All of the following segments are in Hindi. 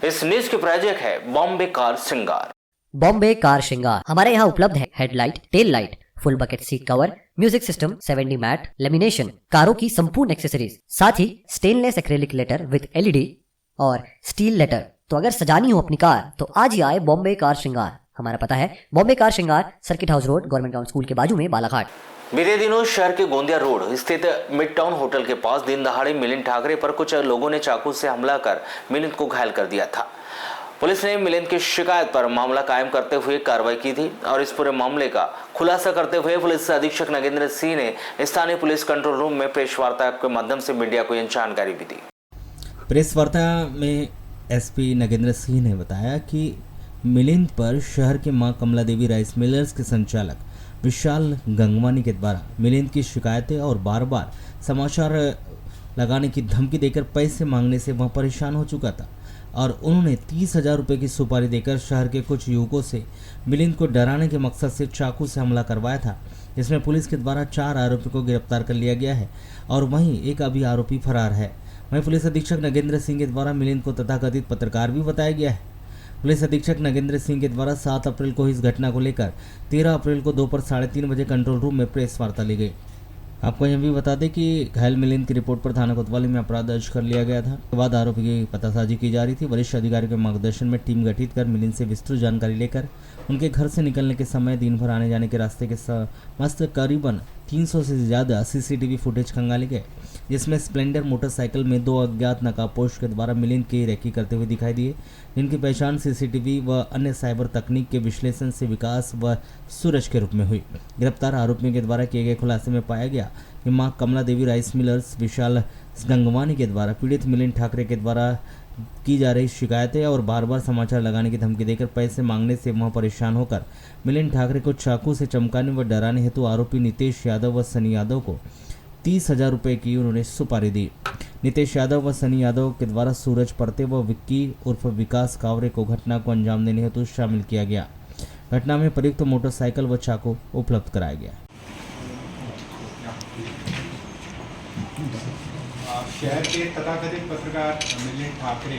इस न्यूज के प्रायोजक है बॉम्बे कार श्रृंगार। बॉम्बे कार श्रृंगार हमारे यहाँ उपलब्ध है headlight, tail light, full bucket seat cover, music system, 7D mat, lamination, कारों की संपूर्ण एक्सेसरीज, साथ ही stainless acrylic letter with LED और स्टील लेटर। तो अगर सजानी हो अपनी कार तो आज ही आए बॉम्बे कार श्रृंगार। हमारा पता है बॉम्बे कार श्रृंगार, circuit house road, government town school के बाजू में, बालाघाट। बीते दिनों शहर के गोंदिया रोड स्थित मिड टाउन होटल के पास दिन दहाड़े मिलिंद ठाकरे पर कुछ लोगों ने चाकू से हमला कर मिलिंद को घायल कर दिया था। पुलिस ने मिलिंद की शिकायत पर मामला कायम करते हुए कार्रवाई की थी और इस पूरे मामले का खुलासा करते हुए पुलिस अधीक्षक नगेंद्र सिंह ने स्थानीय पुलिस कंट्रोल रूम में प्रेस वार्ता के माध्यम से मीडिया को यह जानकारी भी दी। प्रेस वार्ता में एसपी नगेंद्र सिंह ने बताया कि मिलिंद पर शहर के मां कमला देवी राइस मिलर्स के संचालक विशाल गंगवानी के द्वारा मिलिंद की शिकायतें और बार बार समाचार लगाने की धमकी देकर पैसे मांगने से वह परेशान हो चुका था और उन्होंने 30,000 रुपये की सुपारी देकर शहर के कुछ युवकों से मिलिंद को डराने के मकसद से चाकू से हमला करवाया था, जिसमें पुलिस के द्वारा 4 आरोपी को गिरफ्तार कर लिया गया है और वहीं एक अभी आरोपी फरार है। वहीं पुलिस अधीक्षक नगेंद्र सिंह के द्वारा मिलिंद को तथाकथित पत्रकार भी बताया गया है। पुलिस अधीक्षक नगेंद्र सिंह के द्वारा 7 अप्रैल को इस घटना को लेकर 13 अप्रैल को दोपहर 3:30 बजे कंट्रोल रूम में प्रेस वार्ता ली गई। आपको यह भी बता दें कि घायल मिलिंद की रिपोर्ट पर थाना कोतवाली में अपराध दर्ज कर लिया गया था। उसके बाद आरोपी की पतासाजी की जा रही थी। वरिष्ठ अधिकारियों के मार्गदर्शन में टीम गठित कर मिलिंद से विस्तृत जानकारी लेकर उनके घर से निकलने के समय, दिन भर आने जाने के रास्ते के समस्त करीबन 300 से ज़्यादा CCTV फुटेज खंगाले गए, जिसमें स्प्लेंडर मोटरसाइकिल में 2 अज्ञात नकाबपोश के द्वारा मिलिंद की रेकी करते हुए दिखाई दिए, जिनकी पहचान CCTV व अन्य साइबर तकनीक के विश्लेषण से विकास व सूरज के रूप में हुई। गिरफ्तार आरोपियों के द्वारा किए गए खुलासे में पाया गया कि मां कमला देवी राइस मिलर्स विशाल गंगवानी के द्वारा पीड़ित मिलिंद ठाकरे के द्वारा की जा रही शिकायतें और बार बार समाचार लगाने की धमकी देकर पैसे मांगने से वह परेशान होकर मिलिंद ठाकरे को चाकू से चमकाने व डराने हेतु आरोपी नितेश यादव व सनी यादव को 30,000 रुपये की उन्होंने सुपारी दी। नितेश यादव व सनी यादव के द्वारा सूरज परते व विक्की उर्फ विकास कावरे को घटना को अंजाम देने हेतु शामिल किया गया। घटना में प्रयुक्त मोटरसाइकिल व चाकू उपलब्ध कराया गया। शहर के तथाकथित पत्रकार मिलिंद ठाकरे,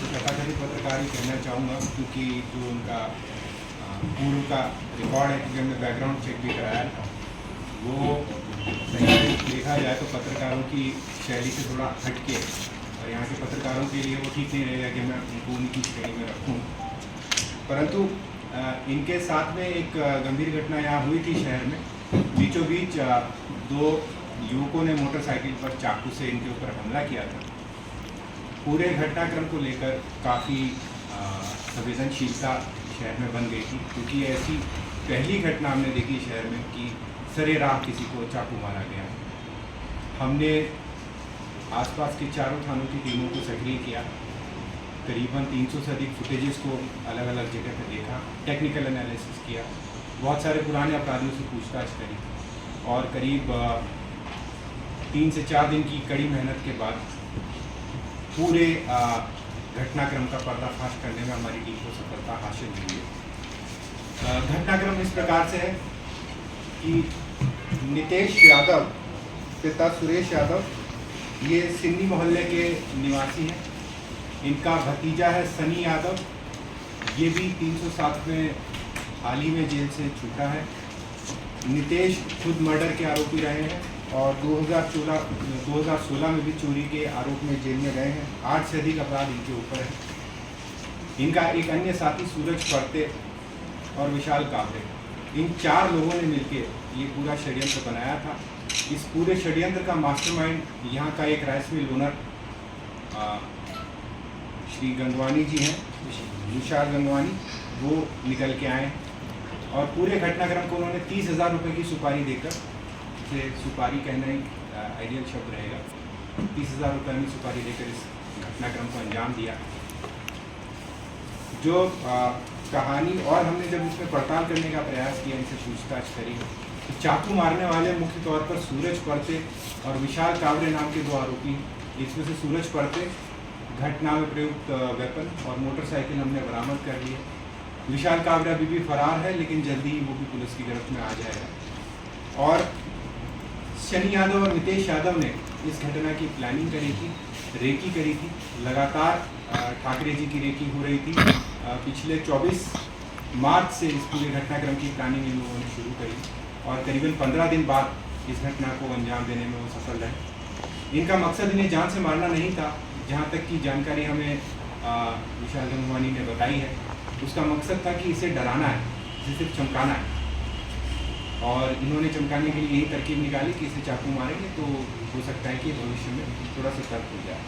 तथाकथित पत्रकार ही कहना चाहूँगा क्योंकि जो उनका पूर्व का रिकॉर्ड है, क्योंकि हमने बैकग्राउंड चेक भी कराया था, वो सही देखा जाए तो पत्रकारों की शैली से थोड़ा हटके और यहाँ के पत्रकारों के लिए वो ठीक नहीं रहेगा कि मैं उनको उनकी श्रेणी में रखूँ। परंतु इनके साथ में एक गंभीर घटना यहाँ हुई थी शहर में। बीचों बीच 2 युवकों ने मोटरसाइकिल पर चाकू से इनके ऊपर हमला किया था। पूरे घटनाक्रम को लेकर काफ़ी संवेदनशीलता शहर में बन गई थी, क्योंकि ऐसी पहली घटना हमने देखी शहर में कि सरेराह किसी को चाकू मारा गया। हमने आसपास के चारों थानों की टीमों को सक्रिय किया, करीबन 300 से अधिक फुटेजेस को अलग अलग जगह पर देखा, टेक्निकल एनालिसिस किया, बहुत सारे पुराने अपराधियों से पूछताछ करी और करीब 3 से 4 दिन की कड़ी मेहनत के बाद पूरे घटनाक्रम का पर्दाफाश करने में हमारी टीम को सफलता हासिल हुई है। घटनाक्रम इस प्रकार से है कि नितेश यादव पिता सुरेश यादव, ये सिन्नी मोहल्ले के निवासी हैं। इनका भतीजा है सनी यादव, ये भी 307 में हाल ही में जेल से छूटा है। नितेश खुद मर्डर के आरोपी रहे हैं और 2016 में भी चोरी के आरोप में जेल में गए हैं। 8 से अधिक अपराध इनके ऊपर है। इनका एक अन्य साथी सूरज परते और विशाल कावरे, इन 4 लोगों ने मिलकर ये पूरा षड्यंत्र बनाया था। इस पूरे षड्यंत्र का मास्टरमाइंड यहाँ का एक rice mill owner Shri Gangwani ji हैं, विशाल गंगवानी, वो निकल के आए और पूरे घटनाक्रम को उन्होंने 30,000 रुपये की सुपारी देकर, से सुपारी कहना ही आइडियल शब्द रहेगा, 30,000 रुपये में सुपारी देकर इस घटनाक्रम को अंजाम दिया। जो कहानी और हमने जब इसमें पड़ताल करने का प्रयास किया, इनसे पूछताछ करी, तो चाकू मारने वाले मुख्य तौर पर सूरज परते और विशाल कावरे नाम के 2 आरोपी। इसमें से सूरज परते घटना में प्रयुक्त वेपन और मोटरसाइकिल हमने बरामद कर ली है। विशाल कावरे अभी भी फरार है, लेकिन जल्दी ही वो भी पुलिस की गिरफ्त में आ जाएगा। और शनि यादव और नितेश यादव ने इस घटना की प्लानिंग करी थी रेकी करी थी। लगातार ठाकरे जी की रेकी हो रही थी। पिछले 24 मार्च से इस पूरे घटनाक्रम की प्लानिंग इन लोगों ने शुरू करी और करीबन 15 दिन बाद इस घटना को अंजाम देने में वो सफल रहे। इनका मकसद इन्हें जान से मारना नहीं था, जहाँ तक की जानकारी हमें विशाल गंगवानी ने बताई है। उसका मकसद था कि इसे डराना है, इसे सिर्फ चमकाना है, और इन्होंने चमकाने के लिए यही तरकीब निकाली कि इसे चाकू मारेंगे तो हो सकता है कि भविष्य में थोड़ा सा तर्क हो जाए।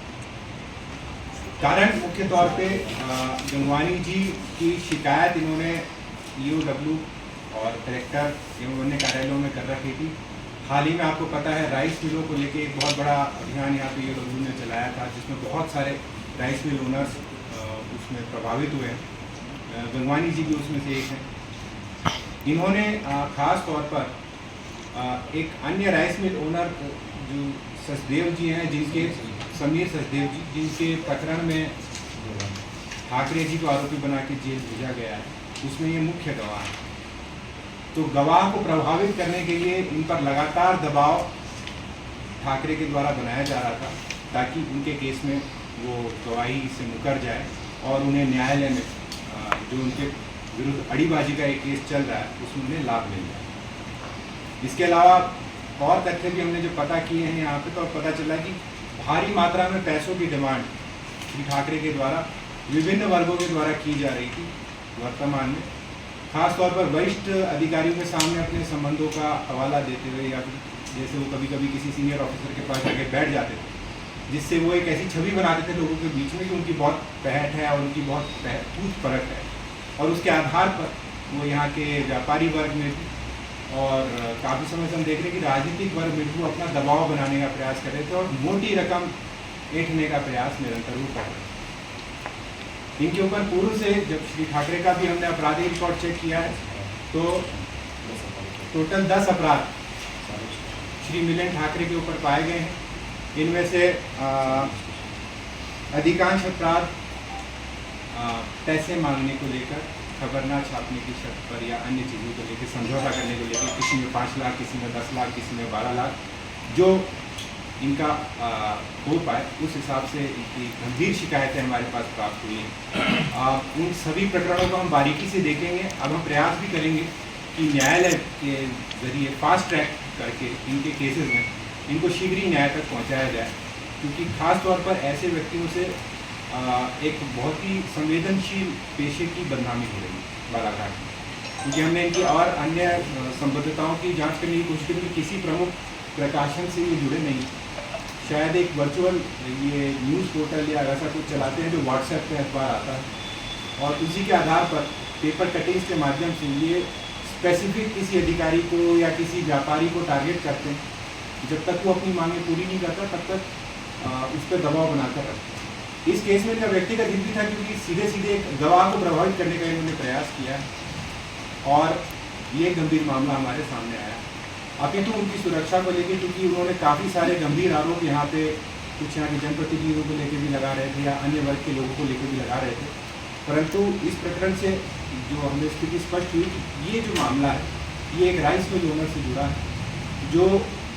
कारण मुख्य तौर पे गंगवानी जी की शिकायत इन्होंने EOW और कलेक्टर एवं अन्य कार्यालयों में कर रखी थी। हाल ही में आपको पता है राइस मिलों को लेके एक बहुत बड़ा अभियान यहाँ पे EOW ने चलाया था, जिसमें बहुत सारे राइस मिल ओनर्स उसमें प्रभावित हुए हैं। गंगवानी जी भी उसमें से एक हैं। इन्होंने ख़ास तौर पर एक अन्य राइस मिल ओनर जो सचदेव जी हैं, जिनके समीर सचदेव जी, जिनके प्रकरण में ठाकरे जी को आरोपी बना के जेल भेजा गया है, उसमें ये मुख्य गवाह है। तो गवाह को प्रभावित करने के लिए इन पर लगातार दबाव ठाकरे के द्वारा बनाया जा रहा था, ताकि उनके केस में वो गवाही से मुकर जाए और उन्हें न्यायालय में जो उनके विरुद्ध अड़ीबाजी का एक केस चल रहा है उसमें उन्हें लाभ मिल जाए। इसके अलावा और तथ्य भी हमने जो पता किए हैं यहाँ पे, तो पता चला कि भारी मात्रा में पैसों की डिमांड श्री ठाकरे के द्वारा विभिन्न वर्गों के द्वारा की जा रही थी वर्तमान में। खास तौर पर वरिष्ठ अधिकारियों के सामने अपने संबंधों का हवाला देते हुए, या फिर जैसे वो कभी कभी किसी सीनियर ऑफिसर के पास जाके बैठ जाते थे, जिससे वो एक ऐसी छवि बनाते थे लोगों के बीच में कि उनकी बहुत पहट है और उनकी बहुत पूछ परख है, और उसके आधार पर वो यहाँ के व्यापारी वर्ग में भी और काफ़ी समय से हम देख रहे हैं कि राजनीतिक वर्ग में भी वो अपना दबाव बनाने का प्रयास कर रहे थे और मोटी रकम ऐंठने का प्रयास निरंतर वो कर रहे थे। इनके ऊपर पूर्व से जब श्री ठाकरे का भी हमने आपराधिक रिकॉर्ड चेक किया है, तो टोटल 10 अपराध श्री मिलिंद ठाकरे के ऊपर पाए गए हैं। इनमें से अधिकांश अपराध पैसे मांगने को लेकर, खबर ना छापने की शर्त पर या अन्य चीज़ों को लेकर, समझौता करने को लेकर, किसी में 5 लाख, किसी में 10 लाख, किसी में 12 लाख, जो इनका हो पाए उस हिसाब से इनकी गंभीर शिकायतें हमारे पास प्राप्त हुई हैं। उन सभी प्रकरणों को हम बारीकी से देखेंगे। अब हम प्रयास भी करेंगे कि न्यायालय के जरिए फास्ट ट्रैक करके इनके केसेस में इनको शीघ्र ही न्याय तक पहुँचाया जाए, क्योंकि ख़ास तौर पर ऐसे व्यक्तियों से एक बहुत ही संवेदनशील पेशे की बदनामी हो रही है बालाघाट में, क्योंकि हमने इनकी और अन्य संबद्धताओं की जांच करने की कोशिश की, किसी प्रमुख प्रकाशन से ये जुड़े नहीं। शायद एक वर्चुअल ये न्यूज़ पोर्टल या ऐसा कुछ चलाते हैं जो व्हाट्सएप पे अखबार आता है, और उसी के आधार पर पेपर कटिंग्स के माध्यम से ये स्पेसिफिक किसी अधिकारी को या किसी व्यापारी को टारगेट करते हैं। जब तक वो अपनी मांगें पूरी नहीं करता तब तक उस पर दबाव बनाकर रखते हैं। इस केस में इनका व्यक्तिगत हित भी था, क्योंकि सीधे सीधे गवाह को प्रभावित करने का इन्होंने प्रयास किया है और ये गंभीर मामला हमारे सामने आया। अपितु उनकी सुरक्षा को लेकर, क्योंकि उन्होंने काफ़ी सारे गंभीर आरोप यहाँ पे कुछ यहाँ के जनप्रतिनिधियों को लेकर भी लगा रहे थे या अन्य वर्ग के लोगों को लेकर भी लगा रहे थे, परंतु इस प्रकरण से जो हमें स्थिति स्पष्ट हुई कि ये जो मामला है ये एक राइस मिल ओनर से जुड़ा है, जो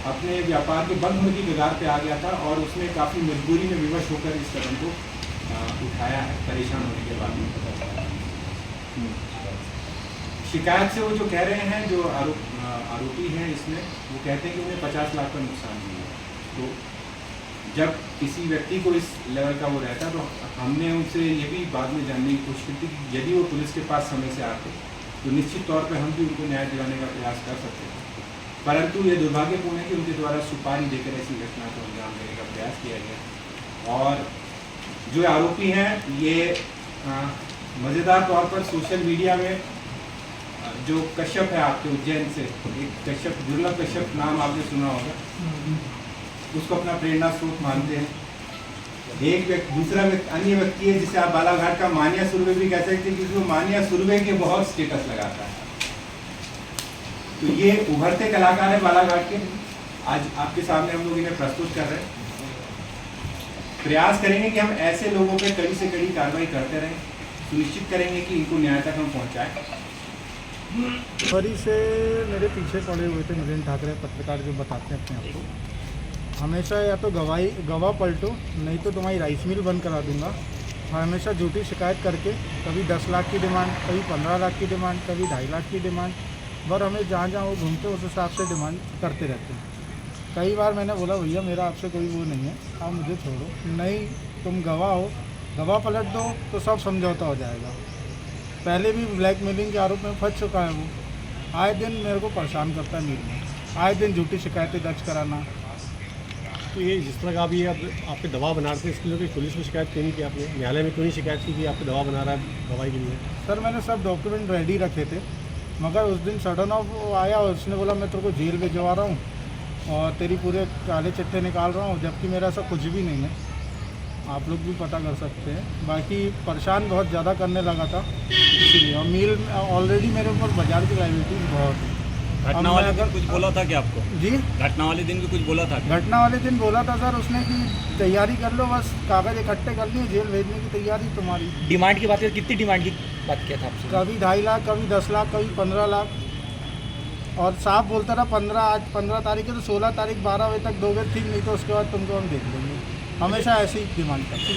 अपने व्यापार के बंद होने की कगार पे आ गया था और उसने काफ़ी मजबूरी में विवश होकर इस कदम को उठाया है, परेशान होने के बाद। शिकायत से वो जो कह रहे हैं, जो आरोपी हैं इसमें, वो कहते हैं कि उन्हें 50 लाख का नुकसान हुआ। तो जब किसी व्यक्ति को इस लेवल का वो रहता, तो हमने उनसे ये भी बाद में जानने की कोशिश की थी कि यदि वो पुलिस के पास समय से आते तो निश्चित तौर पर हम भी उनको न्याय दिलाने का प्रयास कर सकते थे, परंतु ये दुर्भाग्यपूर्ण है कि उनके द्वारा सुपारी देकर ऐसी घटना को अंजाम देने का प्रयास किया गया। और जो आरोपी हैं ये मज़ेदार तौर पर सोशल मीडिया में जो कश्यप है आपके उज्जैन से, एक कश्यप, दुर्लभ कश्यप नाम आपने सुना होगा, उसको अपना प्रेरणा स्रोत मानते हैं। एक व्यक्ति, दूसरा अन्य व्यक्ति है जिसे आप बालाघाट का मानिया सुरवे भी कह सकते हैं, क्योंकि वो मानिया सुरवे के बहुत स्टेटस लगाता है। तो ये उभरते कलाकार है बालाघाट के, आज आपके सामने हम लोग इन्हें प्रस्तुत कर रहे हैं। प्रयास करेंगे कि हम ऐसे लोगों पे कड़ी से कड़ी कार्रवाई करते रहें, सुनिश्चित करेंगे कि इनको न्याय तक हम पहुंचाएं। फरी से मेरे पीछे पड़े हुए थे मिलिंद ठाकरे, पत्रकार जो बताते हैं अपने आप को, हमेशा या तो गवाह पलटो, नहीं तो तुम्हारी राइस मिल बंद करा दूंगा। और हमेशा झूठी शिकायत करके कभी 10 लाख की डिमांड, कभी 15 लाख की डिमांड, कभी 2.5 लाख की डिमांड, और हमें जहाँ जहाँ वो घूमते उस हिसाब से डिमांड करते रहते हैं। कई बार मैंने बोला भैया मेरा आपसे कोई वो नहीं है, आप मुझे छोड़ो। नहीं, तुम गवाह हो, गवाह पलट दो तो सब समझौता हो जाएगा। पहले भी ब्लैकमेलिंग के आरोप में फंस चुका है वो। आए दिन मेरे को परेशान करता है मील में, आए दिन झूठी शिकायतें दर्ज कराना। तो ये जिस तरह का अभी आप पे दबाव बना रहे थे, इसके लिए पुलिस में शिकायत क्यों नहीं की आपने? न्यायालय में क्यों नहीं शिकायत की कि आप पे दबाव बना रहा है गवाही के लिए? सर मैंने सब डॉक्यूमेंट रेडी रखे थे, मगर उस दिन सडन ऑफ आया और उसने बोला मैं तेरे को जेल भिजवा रहा हूँ और तेरी पूरे काले चिट्ठे निकाल रहा हूँ, जबकि मेरा ऐसा कुछ भी नहीं है। आप लोग भी पता कर सकते हैं। बाकी परेशान बहुत ज़्यादा करने लगा था इसीलिए, और मील ऑलरेडी मेरे ऊपर बाजार की लाइबिलिटीज बहुत है। घटना वाले दिन कुछ बोला था क्या आपको? जी, घटना वाले दिन भी कुछ बोला था क्या? घटना वाले दिन बोला था सर उसने कि तैयारी कर लो, बस कागज़ इकट्ठे कर लिए, जेल भेजने की तैयारी तुम्हारी। डिमांड की बात है, कितनी डिमांड की बात किया था आपसे? कभी 2.5 लाख, कभी 10 लाख, कभी 15 लाख, और साफ बोलता रहा 15, आज 15 तारीख है तो 16 तारीख 12 बजे तक दोगे ठीक, नहीं तो उसके बाद तुमको हम देख लेंगे। हमेशा ऐसी डिमांड करते।